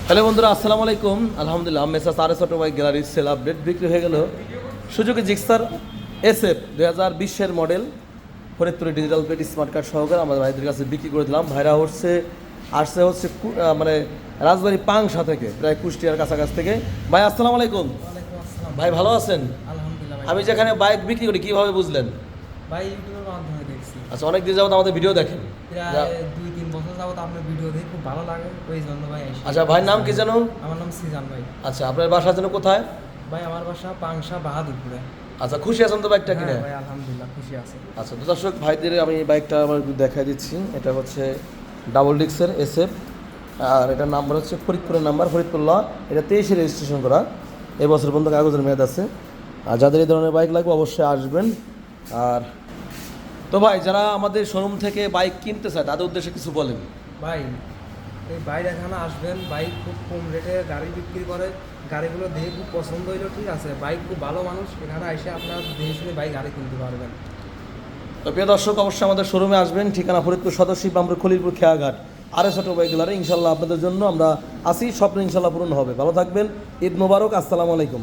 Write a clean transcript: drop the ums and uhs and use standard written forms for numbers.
Hello বন্ধুরা, আসসালামু আলাইকুম। আলহামদুলিল্লাহ, মেসার্স আরএস অটোমোবাইল গ্যালারির সেল আপডেট বিক্রি হয়ে গেল সুজুকি জিক্সার SF 2020-এর মডেল ফরিদপুরে ডিজিটাল প্লেট স্মার্ট কার্ড সহকারে আমাদের ভাইদের কাছে বিক্রি করে দিলাম। ভাইরা আসছে হচ্ছে মানে রাজবাড়ী পাংশা থেকে, প্রায় কুষ্টিয়ার কাছাকাছি থেকে। ভাই আসসালামু আলাইকুম। ভাই ভালো আছেন? আলহামদুলিল্লাহ ভাই। আমি যেখানে বাইক বিক্রি করি কীভাবে বুঝলেন? ভাই ইউটিউবের মাধ্যমে দেখছি। আচ্ছা, অনেক দিন যাবত আমাদের ভিডিও দেখেন? প্রায় 2-3 বছর যাবত আপনার ভিডিও দেখে খুব ভালো লাগে, ওই জন্য ভাই আসি। আচ্ছা, ভাইয়ের নাম কি জানো? আমার নাম সিজান ভাই। আচ্ছা, আপনার বাসা যেন কোথায়? ভাই আমার বাসা পাংশা বাহাদুরপুরে। আচ্ছা, খুশি আছেন তো বাইকটা কিনে? ভাই আলহামদুলিল্লাহ খুশি আছি। আচ্ছা, তো দর্শক ভাইদের আমি এই বাইকটা আমার দেখাই দিচ্ছি। এটা হচ্ছে ডাবল ডিক্সের SF, আর এটার নাম্বার হচ্ছে ফরিদপুরের নাম্বার, ফরিদপুর ল। এটা 23-এ রেজিস্ট্রেশন করা, এবছর পর্যন্ত কাগজের মেয়াদ আছে। আর যাদের এই ধরনের বাইক লাগবে অবশ্যই আসবেন। আর তো ভাই, যারা আমাদের শোরুম থেকে বাইক কিনতে চায় তাদের উদ্দেশ্যে কিছু বলেন। ভাই এই বাইক এখানে আসবেন, বাইক খুব কম রেটে গাড়ি বিক্রি করে, গাড়িগুলো দেখে খুব পছন্দ হইলো, ঠিক আছে, বাইক খুব ভালো মানুষ, এখানে এসে আপনার দেখে শুনে বাইক গাড়ি কিনতে পারবেন। তো প্রিয় দর্শক, অবশ্যই আমাদের শোরুমে আসবেন। ঠিকানা Faridpur Sadar Shibrampur Khalilpur Kheyaghat RS automobile gallery. ইনশাল্লাহ আপনাদের জন্য আমরা আসি, স্বপ্ন ইনশাল্লাহ পূরণ হবে। ভালো থাকবেন। ঈদ মোবারক। আসসালামু আলাইকুম।